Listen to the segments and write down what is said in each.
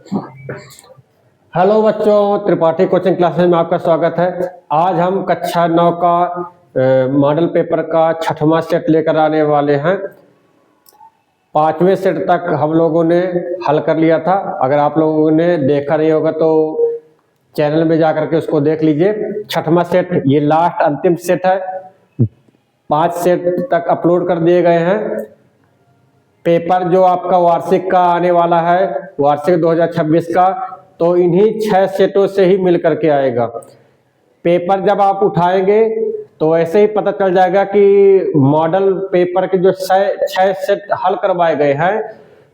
Hello बच्चों, Tripathi coaching classes में आपका स्वागत है। आज हम कक्षा 9 का मॉडल पेपर का 6वां सेट लेकर आने वाले हैं। 5वें सेट तक हम लोगों ने हल कर लिया था। अगर आप लोगों ने देखा नहीं होगा तो चैनल में जाकर के उसको देख लीजिए। 6वां सेट ये लास्ट अंतिम सेट है। 5 सेट तक अपलोड कर दिए गए हैं। पेपर जो आपका वार्षिक का आने वाला है, वार्षिक 2026 का, तो इन्हीं 6 सेटों से ही मिल करके आएगा। पेपर जब आप उठाएंगे तो ऐसे ही पता चल जाएगा कि मॉडल पेपर के जो 6 सेट हल करवाए गए हैं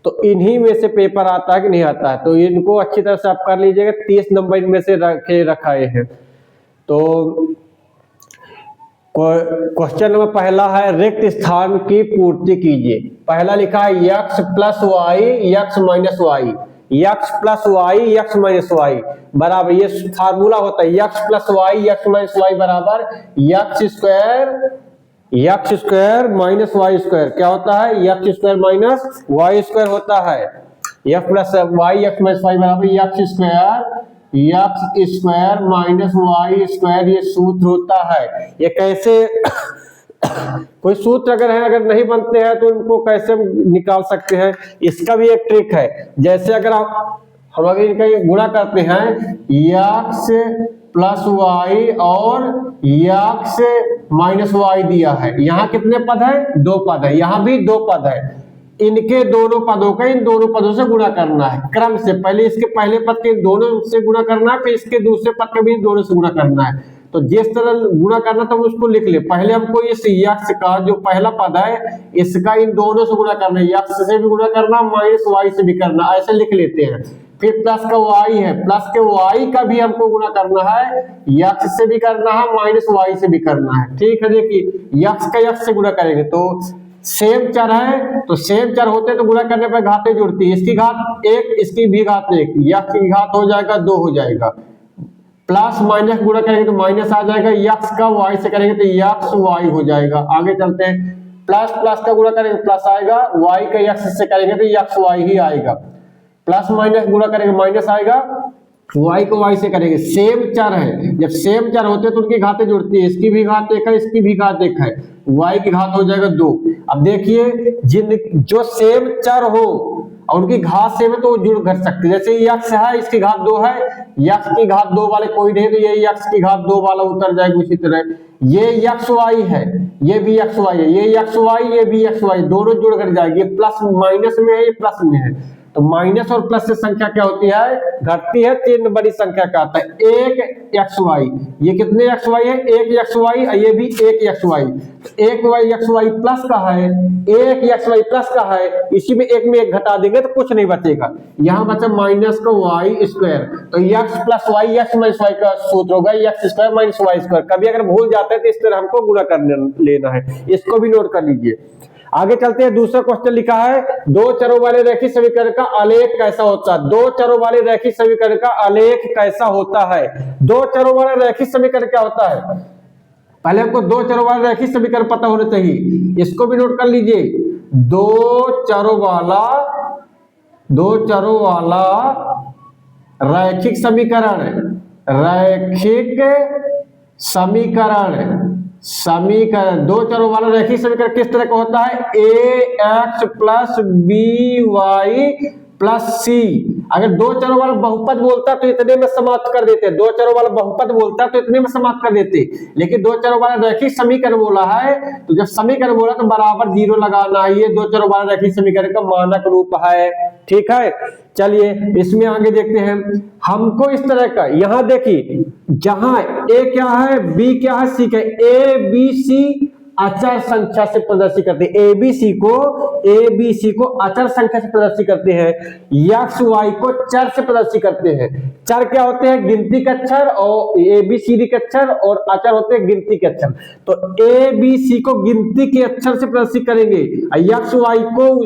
तो इन्हीं में से पेपर आता है कि नहीं आता है। तो इनको अच्छी तरह से आप कर लीजिएगा। 30 नंबर इनमें से रखाए हैं। तो क्वेश्चन नंबर पहला है, रिक्त स्थान की पूर्ति कीजिए। पहला लिखा है x plus y x minus y, x plus y x minus y बराबर, ये फार्मूला होता है x plus y x minus y बराबर x square minus y square. क्या होता है? x square minus y square होता है। x plus y x minus y बराबर x square minus y square, ये सूत्र होता है। ये कैसे कोई सूत्र अगर नहीं बनते हैं तो इनको कैसे निकाल सकते हैं, इसका भी एक ट्रिक है। जैसे अगर हम अगर इनका गुणा करते हैं x प्लस वाई और x माइनस वाई दिया है, यहाँ कितने पद है? 2 पद है। यहाँ भी 2 पद है। इनके दोनों पदों का इन दोनों पदों से गुणा करना है क्रम से। पहले इसके पहले पद के दोनों से गुणा करना है, फिर इसके दूसरे पद के भी दोनों से गुणा करना है। तो जिस तरह गुणा करना था उसको लिख ले। पहले हमको इस x का जो पहला पद है इसका इन दोनों से गुणा करना है, x से भी गुणा करना, माइनस वाई से भी करना, ऐसे लिख लेते हैं। फिर प्लस का y है, प्लस के y का भी हमको गुणा करना है, x से भी करना है, माइनस वाई से भी करना है। ठीक है, देखिए x का x से गुणा करेंगे तो सेम चर है, तो सेम चर होते तो गुणा करने पर घातें जुड़ती है। इसकी घात 1, इसकी भी घात 1, x की घात हो जाएगा 2 हो जाएगा। प्लस माइनस गुणा करेंगे तो माइनस आ जाएगा, x का y से करेंगे तो x y हो जाएगा। आगे चलते हैं, प्लस प्लस का गुणा करेंगे प्लस आएगा, y का x से करेंगे तो x y ही आएगा। प्लस माइनस गुणा करेंगे माइनस आएगा, y को y से करेंगे। सेम चर है, जब सेम चर होते हैं तो उनकी घातें जुड़ती है। इसकी भी घात 1 है, इसकी भी घात 1 है, y की घात हो जाएगा 2। अब देखिए जो सेम चर हो और उनकी घात सेम है तो वो जुड़ घट सकती है। जैसे x है, इसकी घात 2 है, x की घात 2 वाले कोई नहीं तो ये x की घात 2 वाला उतर जाएगा। उसी तरह ये xy है, ये भी xy है, ये xy, ये भी xy, दोनों जुड़ घट जाएगी। ये प्लस माइनस में है, ये प्लस में है, तो माइनस और प्लस से संख्या क्या होती है? घटती है। 3 बड़ी संख्या का आता है 1 xy। ये कितने xy है? 1 xy, ये भी 1 xy। 1 xy प्लस का है, 1 xy प्लस का है, इसी में एक में एक घटा देंगे तो कुछ नहीं बचेगा। यहाँ बचा माइनस का वाई स्क्वायर, तो x plus y x minus y का सूत्र होगा x square minus y square. कभी अगर भूल जाते हैं तो इस तरह हमको गुणा कर लेना है, इसको भी नोट कर लीजिए। आगे चलते हैं। दूसरा क्वेश्चन लिखा है, 2 चरों वाले रैखिक समीकरण का आलेख कैसा होता है? 2 चरों वाले रैखिक समीकरण का आलेख कैसा होता है? 2 चरों वाला रैखिक समीकरण क्या होता है? पहले हमको 2 चरों वाला रैखिक समीकरण पता होना चाहिए, इसको भी नोट कर लीजिए। 2 चरों वाला रैखिक समीकरण, समीकरण 2 चरों वाला रैखिक समीकरण किस तरह का होता है? ax plus by plus c। अगर 2 चरों वाला बहुपद बोलता तो इतने में समाप्त कर देते। 2 चरों वाला बहुपद बोलता तो इतने में समाप्त कर देते, लेकिन 2 चरों वाला रैखिक समीकरण बोला है तो जब समीकरण बोला तो बराबर 0 लगाना है। ये 2 चरों वाला रैखिक समीकरण का मानक रूप है। ठीक है, चलिए इसमें आगे देखते हैं। हमको इस तरह का, यहां देखिए, जहां a क्या है, b क्या है, c क्या है, a b c अचर संख्या से प्रदर्शित करते हैं। ABC को अचर संख्या से प्रदर्शित करते हैं, x y को चर से प्रदर्शित करते हैं। चर क्या होते हैं? गिनती के अक्षर, और ABCD के अक्षर, और अचर होते हैं गिनती के अक्षर। तो ABC को गिनती के अक्षर से प्रदर्शित करेंगे, x y को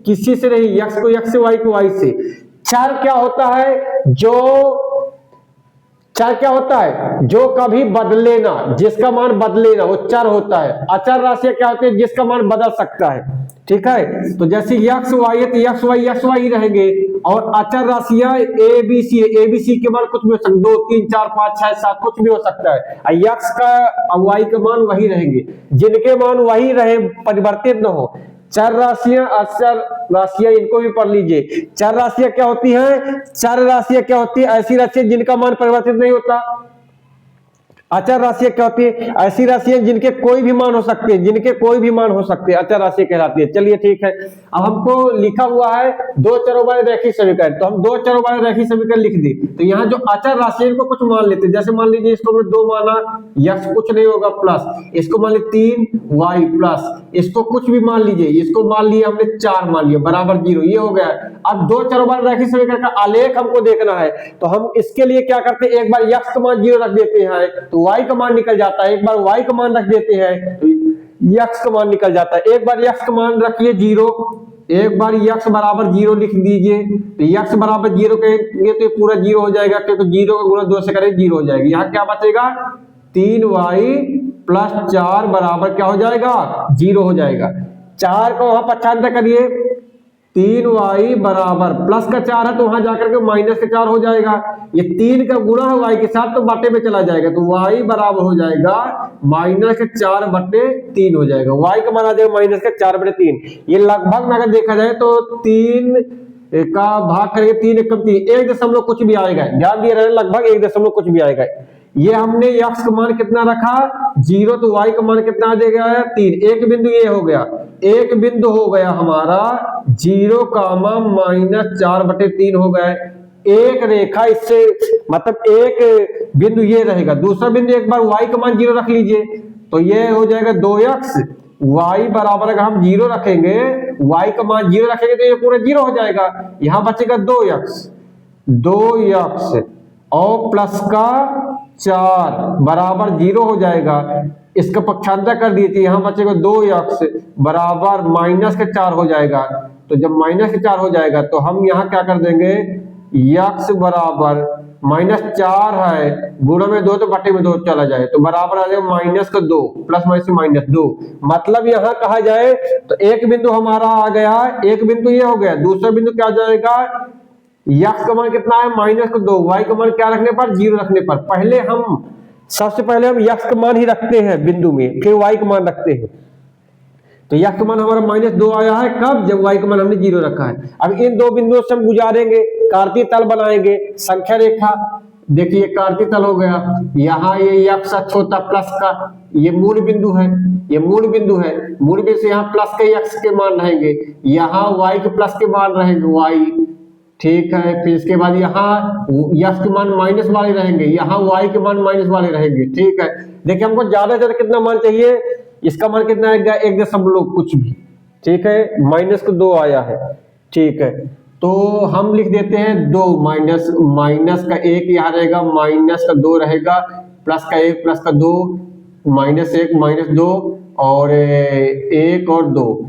किसी से नहीं, x को x से, y को y से। चर क्या होता है? चर क्या होता है? जो कभी बदले ना, जिसका मान बदले ना, वो चर होता है। अचर राशि क्या होती है? जिसका मान बदल सकता है। ठीक है। तो जैसे एक्स वाई है तो एक्स वाई रहेंगे, और अचर राशियां ए बी सी के मान कुछ भी हो सकता है, 2 3 4 5 6 7 कुछ भी हो सकता है। एक्स का वाई के मान वही रहेंगे, जिनके मान वही रहे, परिवर्तित न हो। चर राशियां अचर राशियां, इनको भी पढ़ लीजिए। चर राशियां क्या होती हैं? चर राशियां क्या होती है? ऐसी राशियां जिनका मान परिवर्तित नहीं होता। अचर राशियां क्या होती है? ऐसी राशियां जिनके कोई भी मान हो सकते हैं, जिनके कोई भी मान हो सकते हैं, अचर राशि कहलाती है। चलिए ठीक है, अब हमको लिखा हुआ है दो चरों वाले रैखिक समीकरण, तो हम दो चरों वाले रैखिक समीकरण लिख दी। तो यहाँ जो अचर राशि है इनको कुछ मान लेते हैं, जैसे मान लीजिए इसको हमने 2 माना, यक्स कुछ नहीं होगा प्लस, इसको मान लीजिए 3y प्लस, इसको कुछ भी मान लीजिए, इसको मान लिया हमने 4 मान लिया बराबर 0, ये हो गया। अब दो चरों वाले रैखिक समीकरण का आलेख हमको देखना है, तो हम इसके लिए क्या करते हैं, एक बार यक्स का मान 0 रख देते हैं तो y का मान निकल जाता है, एक बार y का मान रख देते हैं तो x का मान निकल जाता है। एक बार x का मान रखिए 0, एक बार x बराबर 0 लिख दीजिए, तो x बराबर 0 कहेंगे तो पूरा 0 हो जाएगा, क्योंकि 0 का गुणा 2 से करें 0 हो जाएगी। यहाँ क्या बचेगा, 3y प्लस 4 बराबर क्या हो जाएगा, 0 हो जाएगा। 4 को वहां पक्षांतर करिए, 3y बराबर प्लस का 4 है तो वहां जाकर के माइनस का 4 हो जाएगा। ये 3 का गुणा है y के साथ तो बाटे में चला जाएगा, तो y बराबर हो जाएगा माइनस 4/3 हो जाएगा। y का मान आ जाएगा माइनस 4/3। ये लगभग अगर देखा जाए तो 3 का भाग करेंगे, 3 एकम 3, 1 दशमलव कुछ भी आएगा, ध्यान दिए रहे, लगभग 1 दशमलव कुछ भी आएगा। ये हमने x का मान कितना रखा 0, तो y का मान कितना आ जाएगा 3। एक बिंदु ये हो गया, एक बिंदु हो गया हमारा 0, -4/3 हो गए। एक रेखा इससे मतलब एक बिंदु ये रहेगा, दूसरा बिंदु एक बार y का मान 0 रख लीजिए, तो ये हो जाएगा 2x, y बराबर अगर हम 0 रखेंगे, y का मान 0 रखेंगे तो ये पूरा 0 हो जाएगा। यहां बचेगा 2x और प्लस का 4 बराबर 0 हो जाएगा। इसका पक्षांतर कर दिए थे, यहां बचेगा 2x बराबर -4 हो जाएगा। तो जब -4 हो जाएगा तो हम यहाँ क्या कर देंगे, x बराबर -4 है, गुणा में 2 तो बटे में 2 चला जाए, तो बराबर आ जाएगा -2 प्लस -2। मतलब यहाँ कहा जाए तो एक बिंदु हमारा आ गया, एक बिंदु ये हो गया, दूसरा बिंदु क्या जाएगा, x का मान कितना है -2, y का मान क्या रखने पर 0 रखने पर। पहले हम सबसे पहले हम x का मान ही रखते हैं बिंदु में, फिर y का मान रखते हैं। तो x का मान हमारा -2 आया है, कब, जब y का मान हमने 0 रखा है। अब इन दो बिंदुओं से हम गुजारेंगे, कार्तीय तल बनाएंगे, संख्या रेखा। देखिए कार्तीय तल हो गया, यहाँ ये x अक्ष होता प्लस का, ये मूल बिंदु है, ये मूल बिंदु है, मूल बिंदु से यहाँ प्लस के x के मान रहेंगे, यहाँ y के प्लस के मान रहेंगे y, ठीक है। फिर इसके बाद यहाँ x के मान माइनस वाले रहेंगे, यहाँ y के मान माइनस वाले रहेंगे, ठीक है। देखिए हमको ज्यादा से ज्यादा कितना मान चाहिए, इसका मान कितना आएगा 1 दशमलव कुछ भी, ठीक है, -2 आया है, ठीक है। तो हम लिख देते हैं 2, माइनस का 1 यहाँ रहेगा, -2 रहेगा, प्लस का 1 प्लस का 2, -1 -2 और 1 और 2।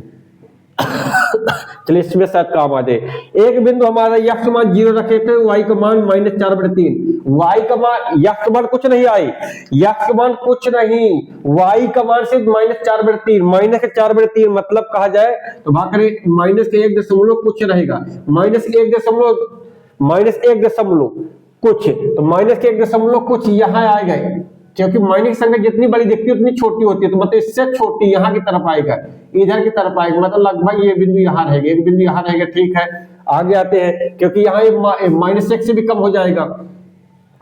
चलिए इसमें शायद काम आ जाए। एक बिंदु हमारा x का मान 0 रखे थे, y का मान -4/3, y का मान, x का मान कुछ नहीं आई, x का मान कुछ नहीं, y का मान सिर्फ -4/3, -4/3 मतलब कहा जाए तो भाग करें माइनस के 1 दशमलव कुछ रहेगा, -1 दशमलव कुछ, तो -1 दशमलव कुछ यहाँ आएगा, क्योंकि माइनस की संख्या जितनी बड़ी दिखती है उतनी छोटी होती है, तो मतलब इससे छोटी यहाँ की तरफ आएगा, इधर की तरफ आएगा, मतलब लगभग ये बिंदु यहाँ रहेगा, एक बिंदु यहाँ रहेगा, ठीक है। आगे आते हैं, क्योंकि यहाँ -1 से भी कम हो जाएगा।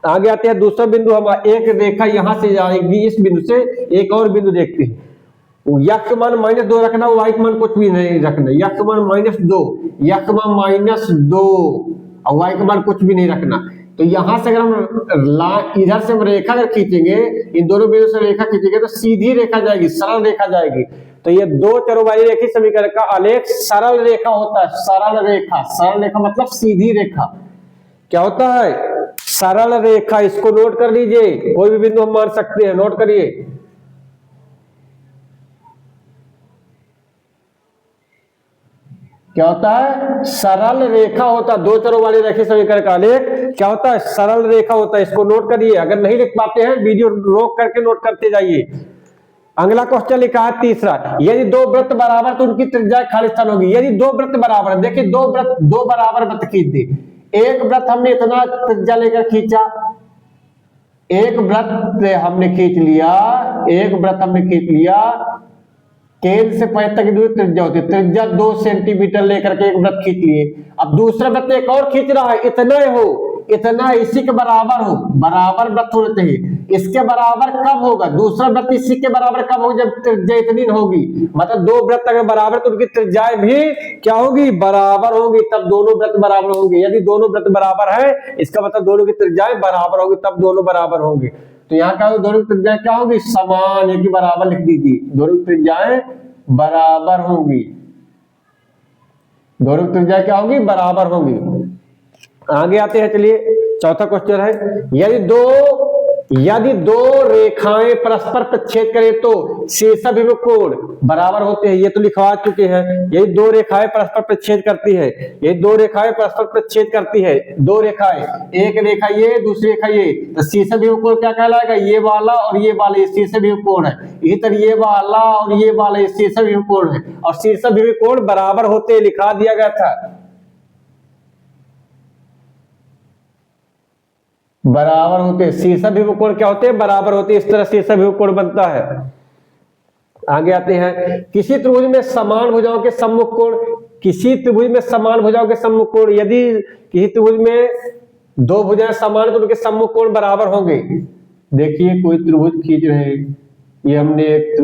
आगे आते हैं, दूसरा बिंदु हमारा, एक रेखा यहाँ से जाएगी, इस बिंदु से एक और बिंदु देखते हैं। x का मान -2 रखना, y का मान कुछ भी नहीं रखना, x का मान -2, x का मान -2 और y का मान कुछ भी नहीं रखना। तो यहां से अगर हम इधर से हम रेखा अगर खींचेंगे, इन दोनों बिंदु से रेखा खींचेंगे तो सीधी रेखा जाएगी, सरल रेखा जाएगी। तो ये दो चरों वाली रेखीय समीकरण का आलेख सरल रेखा होता है, सरल रेखा मतलब सीधी रेखा। क्या होता है, सरल रेखा। इसको नोट कर लीजिए, कोई भी बिंदु हम मान सकते हैं, नोट करिए। क्या होता है, सरल रेखा होता है। दो चरों वाले रेखीय समीकरण का आलेख क्या होता है, सरल रेखा होता है। इसको नोट करिए, अगर नहीं लिख पाते हैं वीडियो रोक करके नोट करते जाइए। अगला क्वेश्चन लिखा है तीसरा, यदि दो वृत्त बराबर तो उनकी त्रिज्या खालिस्तान होगी। यदि दो वृत्त बराबर है, देखिए दो बराबर वृत्त खींच दी। एक वृत्त हमने इतना त्रिज्या लेकर खींचा, एक वृत्त हमने खींच लिया, केंद्र से पैर तक की दूरी त्रिज्या होती है, त्रिज्या 2 सेंटीमीटर लेकर के एक वृत्त खींच लिए। अब दूसरा वृत्त एक और खींच रहा है, इतना इसी के बराबर हो, बराबर वृत्त होने चाहिए। इसके बराबर कब होगा? दूसरा वृत्त इसी के बराबर कब होगा? जब त्रिज्या इतनी होगी, मतलब दो वृत्त अगर बराबर तो उनकी त्रिज्याएं भी क्या होगी? बराबर होंगी, तब दोनों वृत्त बराबर होंगे। यदि दोनों वृत्त बराबर है, इसका मतलब दोनों की त्रिज्याएं बराबर होगी, तब दोनों बराबर होंगे। तो यहाँ क्या होगी? दोनों की त्रिज्याएं क्या होगी? समान, एक ही बराबर लिख दीजिए, दोनों की त्रिज्याएं बराबर होंगी, दोनों की त्रिज्याएं क्या होगी? बराबर होंगी। आगे आते हैं, चलिए चौथा क्वेश्चन है, यदि दो रेखाएं परस्पर प्रतिच्छेद करें तो शीर्षाभिमुख कोण बराबर होते हैं। ये तो लिखवा चुके हैं। यदि दो रेखाएं परस्पर प्रतिच्छेद करती है, दो रेखाएं, एक रेखा ये, दूसरी रेखा ये, तो शीर्षाभिमुख कोण क्या कहलाएगा? ये वाला और ये वाला, ये शीर्षाभिमुख कोण है। इसी तरह ये वाला और ये वाला, ये शीर्षाभिमुख कोण है, और शीर्षाभिमुख कोण बराबर होते हैं, लिखा दिया गया था, बराबर होते हैं। शीर्षाभिमुख कोण क्या होते हैं? बराबर होते हैं। इस तरह शीर्षाभिमुख कोण बनता है। आगे आते हैं, किसी त्रिभुज में समान भुजाओं के सम्मुख कोण, यदि किसी त्रिभुज में दो भुजाएं समान तो उनके सम्मुख कोण बराबर होंगे। देखिए कोई त्रिभुज खींच रहे हैं, ये हमने एक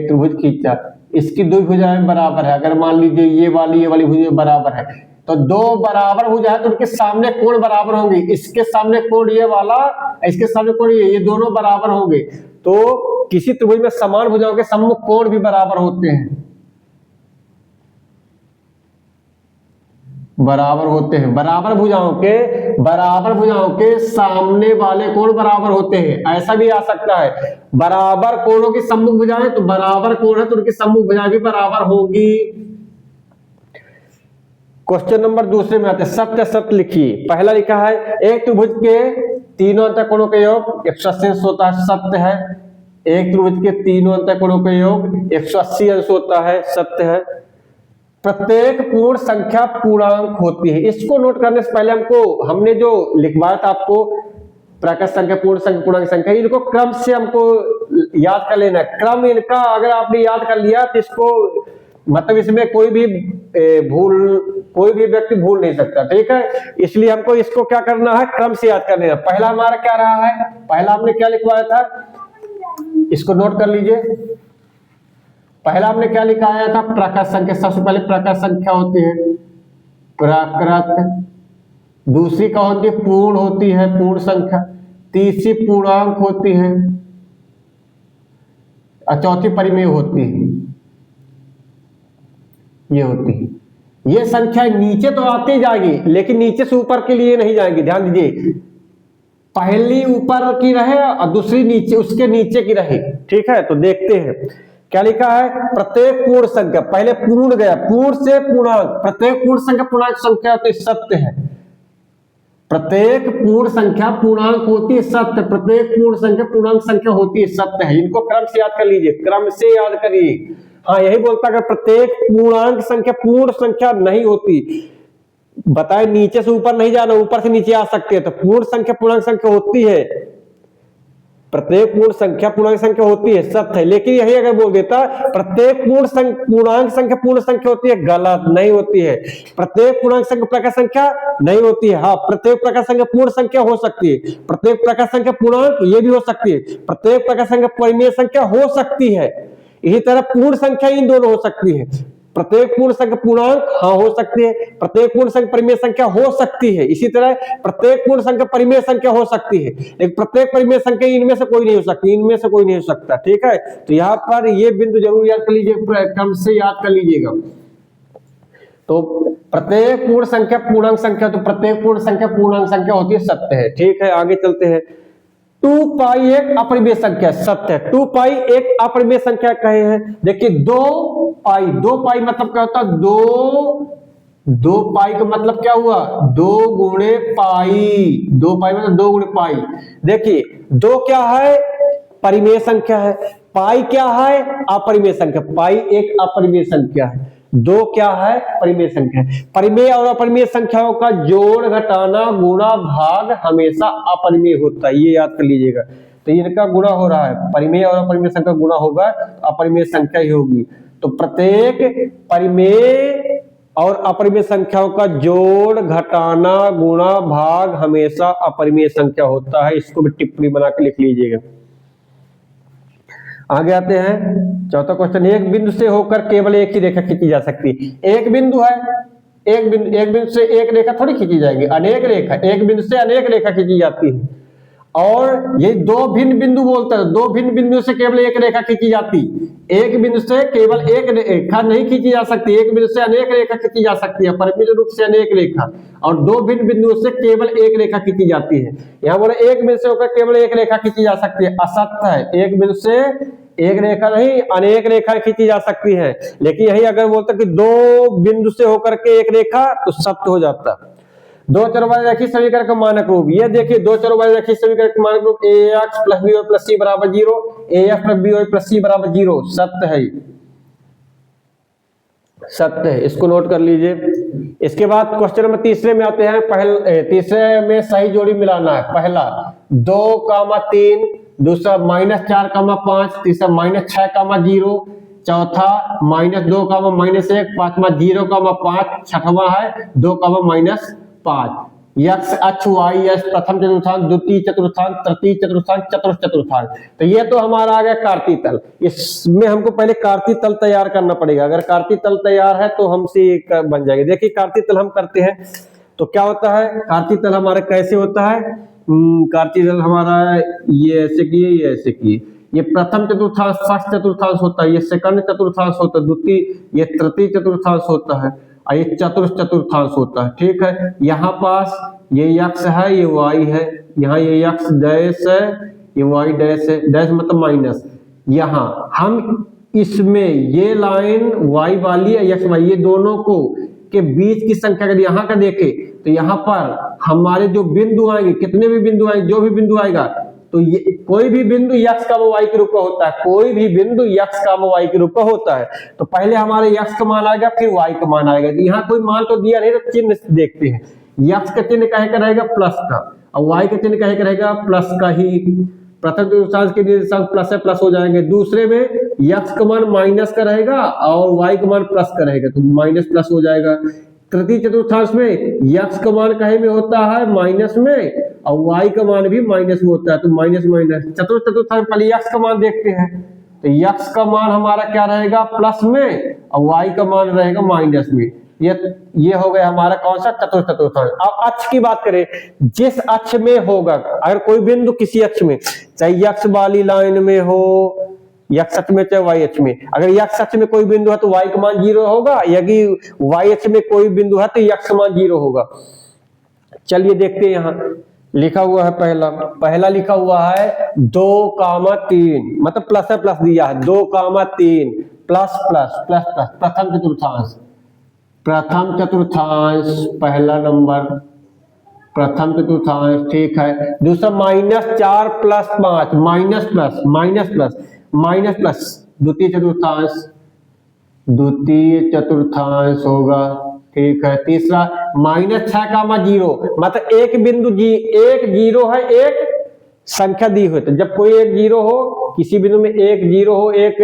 त्रिभुज खींचा, इसकी दो भुजाएं बराबर है। अगर मान लीजिए ये वाली भुजा बराबर है, तो दो बराबर भुजा है तो उनके सामने कोण बराबर होंगे। इसके सामने कोण ये वाला, इसके सामने कोण ये दोनों बराबर होंगे। तो किसी त्रिभुज में समान भुजाओं के सम्मुख कोण भी बराबर होते हैं, बराबर भुजाओं के सामने वाले कोण बराबर होते हैं। ऐसा भी आ सकता है, बराबर कोणों की सम्मुख भुजाएं, तो बराबर कोण है तो उनकी सम्मुख भुजाएं भी बराबर होगी। क्वेश्चन नंबर दूसरे में आते हैं, सत्य सत्य लिखिए। पहला लिखा है, एक त्रिभुज के तीनों अंतःकोणों का योग 180 अंश होता है, सत्य है। एक त्रिभुज के तीनों अंतःकोणों का योग 180 अंश होता है, सत्य है। प्रत्येक पूर्ण संख्या पूर्णांक होती है। इसको नोट करने से पहले हमने जो लिखवाया था आपको, प्राकृत संख्या, पूर्ण संख्या, पूर्णांक संख्या, इनको क्रम से हमको याद कर लेना है। क्रम इनका अगर आपने याद कर लिया तो इसको मतलब इसमें कोई भी व्यक्ति भूल नहीं सकता, ठीक है। इसलिए हमको इसको क्या करना है? क्रम से याद कर लेना। पहला हमारा क्या रहा है? पहला हमने क्या लिखवाया था? इसको नोट कर लीजिए। पहला हमने क्या लिखाया था? प्राकृत संख्या। सबसे पहले प्राकृत संख्या होती है, प्राकृत। दूसरी क्या होती है? पूर्ण होती है, पूर्ण संख्या। तीसरी पूर्णांक होती है, और चौथी परिमेय होती है। ये होती है। ये संख्या नीचे तो आती जाएगी, लेकिन नीचे से ऊपर के लिए नहीं जाएगी। ध्यान दीजिए, पहली ऊपर की रहे और दूसरी नीचे, उसके नीचे की रहे, ठीक है। तो देखते हैं क्या लिखा है। प्रत्येक पूर्ण संख्या, पहले पूर्ण गया, पूर्ण से पूर्णांक, प्रत्येक पूर्ण संख्या पूर्णांक संख्या तो सत्य है। प्रत्येक पूर्ण संख्या पूर्णांक होती है, सत्य। प्रत्येक पूर्ण संख्या पूर्णांक संख्या होती है, सत्य है। इनको क्रम से याद कर लीजिए, क्रम से याद करिए। हाँ, यही बोलता है प्रत्येक पूर्णांक संख्या पूर्ण संख्या नहीं होती। बताए नीचे से ऊपर नहीं जाना, ऊपर से नीचे आ सकते हैं। तो पूर्ण संख्या पूर्णांक संख्या होती है, प्रत्येक पूर्ण संख्या पूर्णांक संख्या होती है, सत्य है। लेकिन यही अगर बोल देता प्रत्येक पूर्णांक संख्या पूर्ण संख्या होती है, गलत नहीं होती है। प्रत्येक पूर्णांक संख्या प्रकार संख्या नहीं होती है। हाँ, प्रत्येक प्रकार संख्या पूर्ण संख्या हो सकती है, प्रत्येक प्रकार संख्या पूर्णांक ये भी हो सकती है, प्रत्येक प्रकार संख्या परिमेय संख्या हो सकती है। इसी तरह पूर्ण संख्या इन दोनों हो सकती है। प्रत्येक पूर्ण संख्या पूर्णांक हाँ हो सकती है, प्रत्येक पूर्ण संख्या परिमेय संख्या हो सकती है। इसी तरह प्रत्येक पूर्ण संख्या परिमेय संख्या हो सकती है, लेकिन प्रत्येक परिमेय संख्या इनमें से कोई नहीं हो सकती, इनमें से कोई नहीं हो सकता, ठीक है। तो यहाँ पर ये बिंदु जरूर याद कर लीजिए, क्रम से याद कर लीजिएगा। तो प्रत्येक पूर्ण संख्या पूर्णांक संख्या, तो प्रत्येक पूर्ण संख्या पूर्णांक संख्या होती है, सत्य है, ठीक है। आगे चलते हैं। 2 पाई एक अपरिमेय संख्या, सत्य है। 2 पाई एक अपरिमेय संख्या कहे हैं। देखिए 2 पाई मतलब क्या होता है? 2 पाई का मतलब क्या हुआ? 2 गुणे पाई। 2 पाई मतलब 2 गुणे पाई। देखिए 2 क्या है? परिमेय संख्या है। पाई क्या है? अपरिमेय संख्या। पाई एक अपरिमेय संख्या है। 2 क्या है? परिमेय संख्या है। परिमेय और अपरिमेय संख्याओं का जोड़, घटाना, गुणा, भाग हमेशा अपरिमेय होता है, ये याद कर लीजिएगा। तो इनका गुणा हो रहा है, परिमेय और अपरिमेय संख्या गुणा होगा, अपरिमेय संख्या ही होगी। तो प्रत्येक परिमेय और अपरिमेय संख्याओं का जोड़, घटाना, गुणा, भाग हमेशा अपरिमेय संख्या होता है। इसको भी टिप्पणी बना के लिख लीजिएगा। आगे आते हैं, चौथा क्वेश्चन। एक बिंदु से होकर केवल एक ही रेखा खींची जा सकती है। एक बिंदु है, एक बिंदु से एक रेखा थोड़ी खींची जाएगी, अनेक रेखा, एक बिंदु से अनेक रेखा खींची जाती है। और ये दो भिन्न बिंदु बोलते हैं, दो भिन्न बिंदु से केवल एक रेखा खींची जाती। एक बिंदु से केवल एक रेखा नहीं खींची जा सकती, एक बिंदु से अनेक रेखा खींची जा सकती है, परिमित रूप से अनेक रेखा। और दो भिन्न बिंदुओं से केवल एक रेखा खींची जाती है। यहाँ बोले एक बिंदु से होकर केवल एक रेखा खींची जा सकती है, असत्य है। एक बिंदु से एक रेखा नहीं, अनेक रेखा खींची जा सकती है। लेकिन यही अगर बोलते कि दो बिंदु से होकर के एक रेखा, तो सत्य हो जाता। दो चरों वाले रैखिक समीकरण का मानक रूप, ये देखिए दो चरों वाले रैखिक समीकरण का मानक रूप ax + by + c = 0, af + by + c = 0। सत्य है, सत्य है, इसको नोट कर लीजिए। इसके बाद क्वेश्चन नंबर तीसरे में आते हैं। तीसरे में सही जोड़ी मिलाना है। पहला 2, 3, दूसरा -4, 5, तीसरा -6, 0, चौथा -2, -1, पांचवा 0, 5, छठवां है 2, -5। यक्ष अक्ष y अक्ष प्रथम चतुर्थांश, द्वितीय चतुर्थांश, तृतीय चतुर्थांश, चतुर्थ चतुर्थांश। तो ये तो हमारा आ गया कार्तीय तल। इसमें हमको पहले कार्तीय तल तैयार करना पड़ेगा। अगर कार्तीय तल तैयार है तो हमसे बन जाएगा। देखिए कार्तीय तल हम करते हैं तो क्या होता है, कार्तीय तल हमारा कैसे होता है। कार्तीय तल हमारा ये ऐसे किए, ये ऐसे किए। ये प्रथम चतुर्थांश फर्स्ट चतुर्थांश होता है, ये सेकंड चतुर्थांश होता है, द्वितीय, ये तृतीय चतुर्थांश होता है, और ये चतुर्थ चतुर्थांश होता है। ठीक है, यहाँ पास ये यक्ष है, ये वाई है, यहाँ ये यक्ष डैश है, ये वाई डैश है, डैश मतलब माइनस। यहाँ हम इसमें ये लाइन वाई वाली है, यक्ष वाई, ये दोनों को के बीच की संख्या अगर यहाँ का देखे तो यहाँ पर हमारे जो बिंदु आएंगे, कितने भी बिंदु आएंगे, जो भी बिंदु आएगा, तो ये कोई भी बिंदु यक्ष का वाई के रूप में होता है, कोई भी बिंदु यक्ष का वाई के रूप में होता है। तो पहले हमारे यक्ष का मान आएगा, फिर वाई का मान आएगा। तो यहाँ कोई मान तो दिया नहीं, तो चिन्ह देखते हैं। यक्ष का चिन्ह कहे का रहेगा प्लस का, और वाई का चिन्ह कहे का रहेगा प्लस का ही। प्रथम चतुर्थांश के निर्देशांक प्लस है, प्लस हो जाएंगे। दूसरे में यक्ष का मान माइनस का रहेगा और वाई का मान प्लस का रहेगा, तो माइनस प्लस हो जाएगा। तृतीय चतुर्थांश में यक्ष का मान कहे में होता है माइनस में, और वाई का मान भी माइनस में होता है, तो माइनस माइनस। चतुर्थ चतुर्थांश पहले यक्ष का मान देखते हैं, तो यक्ष का मान हमारा क्या रहेगा, प्लस में, और वाई का मान रहेगा माइनस में। ये हो गया हमारा कौन सा, चतुर्थ चतुर्थांश। अब अक्ष की बात करें, जिस अक्ष में होगा, अगर कोई बिंदु किसी अक्ष में, चाहे यक्ष वाली लाइन में हो, यक्ष अक्ष में चाहे वाई अक्ष में, अगर यक्ष अक्ष में कोई बिंदु है तो वाई का मान 0 होगा, यदि वाई अक्ष में कोई बिंदु है तो यक्ष का मान 0 होगा। चलिए देखते हैं, यहाँ लिखा हुआ है पहला लिखा हुआ है 2, 3, मतलब प्लस है, प्लस दिया है, 2, 3 प्लस प्लस प्लस प्लस, प्रथम चतुर्थांश पहला नंबर, प्रथम चतुर्थांश। ठीक है, दूसरा -4 + 5, minus plus minus plus minus plus, द्वितीय चतुर्थांश होगा। ठीक है, तीसरा -6, 0, मतलब एक बिंदु एक 0 है, एक संख्या दी हुई। तो जब कोई एक 0 हो, किसी बिंदु में एक 0 हो, एक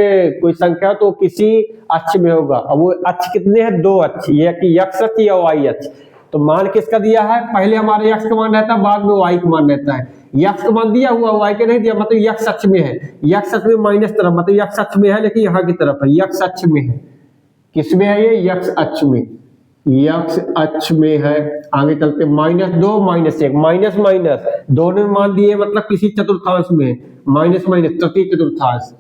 कोई संख्या, तो किसी अक्ष में होगा। अब वो अक्ष कितने हैं, 2 अक्ष, ये कि यक्ष अक्ष या वाई अक्ष। तो मान किसका दिया है, पहले हमारे यक्ष का मान रहता है, बाद में वाई का मान रहता है। यक्ष का मान दिया हुआ, वाई का नहीं दिया, मतलब यक्ष अक्ष में है। यक्ष अक्ष में माइनस तरफ, मतलब यक्ष अक्ष में है, लेकिन यहाँ की तरफ है, यक्ष अक्ष में है। किसमें है ये, यक्ष अक्ष में, यक्ष अक्ष में है। आगे चलते, -2, -1, माइनस माइनस दोनों में मान दिए, मतलब किसी चतुर्थांश में, माइनस माइनस तृतीय चतुर्थांश,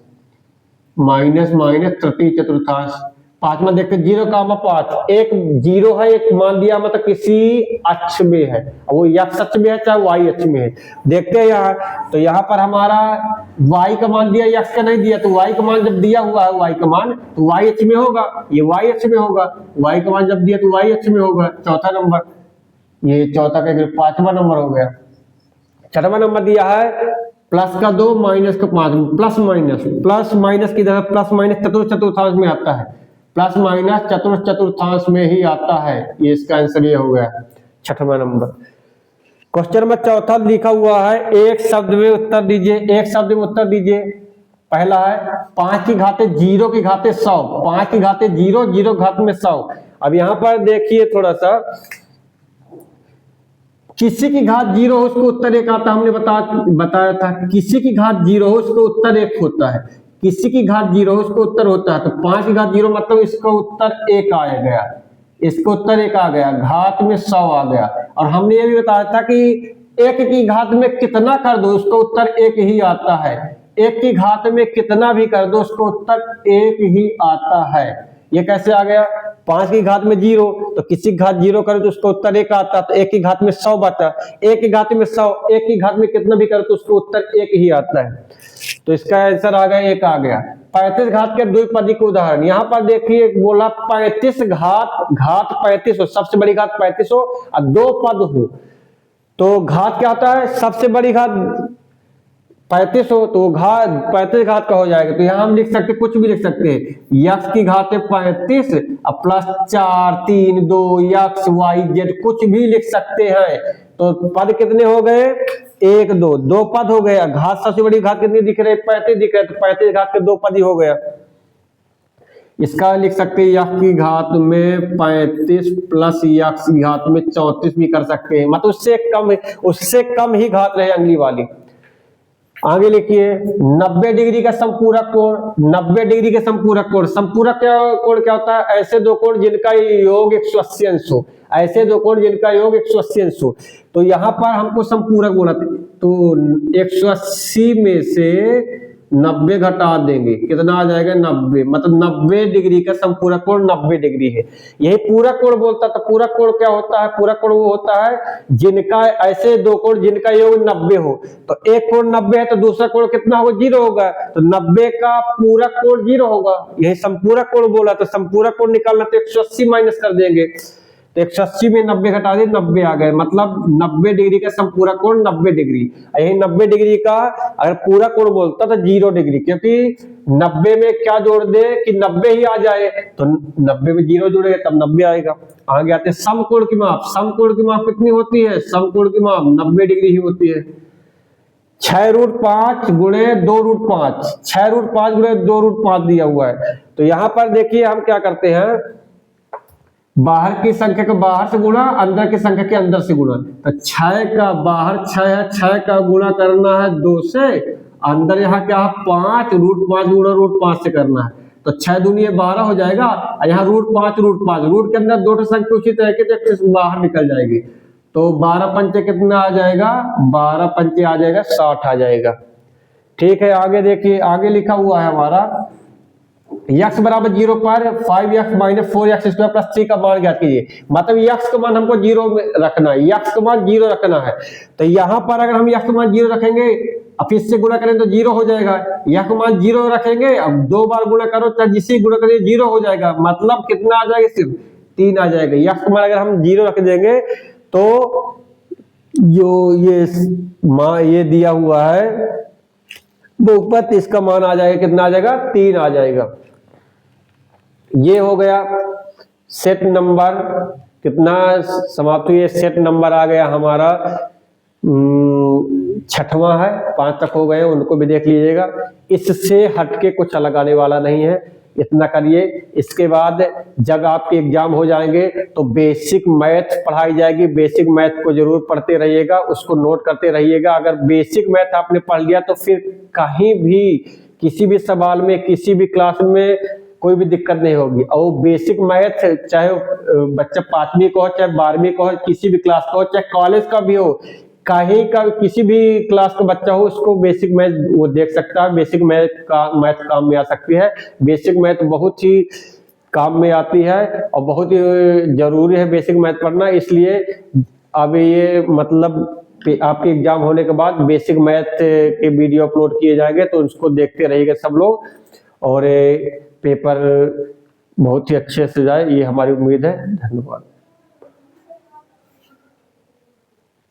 माइनस माइनस तृतीय चतुर्थांश। पांचवा देखते 0, 5, एक 0 है, एक मान दिया, मतलब किसी अक्ष में है, वो यक्ष अक्ष में है चाहे वाई अक्ष में है। देखते हैं यहाँ, तो यहाँ पर हमारा वाई का मान दिया, यक्ष का नहीं दिया, तो वाई का मान जब दिया हुआ है, वाई का मान, तो वाई अक्ष में होगा, ये वाई अक्ष में होगा। वाई का मान जब दिया तो वाई अक्ष में होगा। चौथा नंबर, ये चौथा का 5वां नंबर हो गया। 6वां नंबर दिया है प्लस का 2 माइनस का 5, प्लस माइनस की जगह प्लस माइनस चतुर्थांश में आता है, प्लस माइनस चतुर्थांश में ही आता है। ये इसका आंसर ये हो गया 6वां नंबर। क्वेश्चन नंबर 4 लिखा हुआ है, एक शब्द में उत्तर दीजिए, एक शब्द में उत्तर दीजिए। पहला है 5 की घाते 0 की घाते 100, 5 की घाते 0, 0 की घात में 100। अब यहां पर देखिए थोड़ा सा, किसी की घात 0 हो उसको उत्तर 1 आता, हमने बताया था। किसी की घात 0 हो उसको उत्तर 1 होता है, किसी की घात 0 हो उसको उत्तर होता है। तो 5 की घात 0 मतलब इसका उत्तर 1 आ गया, इसको उत्तर 1 आ गया, घात में 100 आ गया। और हमने ये भी बताया था कि 1 की घात में कितना कर दो उसको उत्तर 1 ही आता है, 1 की घात में कितना भी कर दो उसको उत्तर 1 ही आता है। ये कैसे आ गया? 5 की घात में 0, तो किसी की घात 0 करो तो उसको उत्तर 1 आता, तो 1 की घात में 100 बचा, 1 की घात में 100, 1 की घात में कितना भी करो तो उसको उत्तर 1 ही आता है। तो इसका आंसर आ गया 1 आ गया। 35 घात के द्विपदी के उदाहरण, यहाँ पर देखिए बोला 35 घात 35 हो, सबसे बड़ी घात 35 हो और 2 पद हो, तो घात क्या होता है? सबसे बड़ी घात 35 हो तो घात 35 घात का हो जाएगा। तो यहाँ हम लिख सकते, कुछ भी लिख सकते हैं, यक्स की घात 35 और प्लस 4 3 2 यक्स वाई जेड, कुछ भी लिख सकते हैं। तो पद कितने हो गए? 1 2, 2 पद हो गया। घात सबसे बड़ी घात कितनी दिख रही है? 35 दिख रहा है, तो 35 घात के 2 पद ही हो गया। इसका लिख सकते हैं यक्स की घात में 35 प्लस यक्स की घात में 34 भी कर सकते हैं, मतलब उससे कम ही घात रहे अगली वाली। आगे लिखिए 90 डिग्री का संपूरक कोण, 90 डिग्री के संपूरक कोण, संपूरक कोण क्या होता है? ऐसे दो कोण जिनका योग 180 अंश हो, ऐसे दो कोण जिनका योग 180 अंश हो। तो यहां पर हमको संपूरक बोला था, तो 180 में से 90 घटा देंगे, कितना आ जाएगा? 90, मतलब 90 डिग्री का संपूरक कोण 90 डिग्री है। यही पूरक कोण बोलता। तो पूरक कोण क्या होता है? पूरक कोण वो होता है जिनका, ऐसे दो कोण जिनका योग 90 हो। तो एक कोण 90 है तो दूसरा कोण कितना होगा? 0 होगा, तो 90 का पूरक कोण 0 होगा, यही संपूरक कोण बोला। तो संपूरक कोण निकालना तो 180 माइनस कर देंगे, तो 180 में 90 घटा दे, 90 आ गए, मतलब 90 डिग्री का संपूरक कोण 90 डिग्री। यही 90 डिग्री का अगर पूरा कोण बोलता तो 0 डिग्री, क्योंकि 90 में क्या जोड़ दे कि 90 ही आ जाए, तो 90 में 0 जोड़ेगा तब 90 आएगा। आगे आते समकोण की माप। समकोण की माप कितनी होती है? समकोण की माप 90 डिग्री ही होती है। 6√5 गुणे 2√5, 6√5 गुणे 2√5 दिया हुआ है। तो यहां पर देखिए हम क्या करते हैं, बाहर की संख्या को बाहर से गुणा, अंदर की संख्या के अंदर से गुणा। तो 6 का बाहर 6 है, 6 का गुणा करना है 2 से, अंदर यहाँ क्या है 5, √5 गुणा √5 से करना है। तो 6 दूनी 12 हो जाएगा, यहाँ √5 रूट के अंदर 2 संख्या उसी तरह के बाहर निकल जाएगी। तो 12 पंचे कितना आ जाएगा? 12 पंचे आ जाएगा 60 आ जाएगा। ठीक है, आगे देखिए, आगे लिखा हुआ है हमारा x बराबर 0 पर 5x minus 4x square plus 3 का मान ज्ञात कीजिए। मतलब x का मान हमको 0 में रखना है, x का मान 0 रखना है। तो यहाँ पर अगर हम x का मान 0 रखेंगे, अब इससे गुणा करें तो 0 हो जाएगा। x का मान 0 रखेंगे, अब 2 बार गुणा करो चाहे जिससे गुणा करें 0 हो जाएगा, मतलब कितना आ जाएगा? सिर्फ 3 आ जाएगा। x का मान अगर हम 0 रख देंगे तो जो ये दिया हुआ है वो ऊपर, इसका मान आ जाएगा, कितना आ जाएगा? 3 आ जाएगा। ये हो गया सेट नंबर कितना समाप्त हुई? सेट नंबर आ गया हमारा 6वां है, 5 तक हो गए, उनको भी देख लीजिएगा। इससे हटके कुछ अलग आने वाला नहीं है, इतना करिए। इसके बाद जब आपके एग्जाम हो जाएंगे तो बेसिक मैथ पढ़ाई जाएगी, बेसिक मैथ को जरूर पढ़ते रहिएगा, उसको नोट करते रहिएगा। अगर बेसिक मैथ आपने पढ़ लिया तो फिर कहीं भी किसी भी सवाल में, किसी भी क्लास में कोई भी दिक्कत नहीं होगी। और बेसिक मैथ चाहे बच्चा 5वीं का हो, चाहे 12वीं का हो, किसी भी क्लास का हो, चाहे कॉलेज का भी हो, कहीं का किसी भी क्लास का बच्चा हो, उसको बेसिक मैथ वो देख सकता है। बेसिक मैथ काम में आ सकती है। बेसिक मैथ बहुत ही काम में आती है और बहुत ही जरूरी है बेसिक मैथ पढ़ना। इसलिए अब ये मतलब आपके एग्जाम होने के बाद बेसिक मैथ के वीडियो अपलोड किए जाएंगे, तो उसको देखते रहिएगा सब लोग, और पेपर बहुत ही अच्छे से जाए, ये हमारी उम्मीद है। धन्यवाद।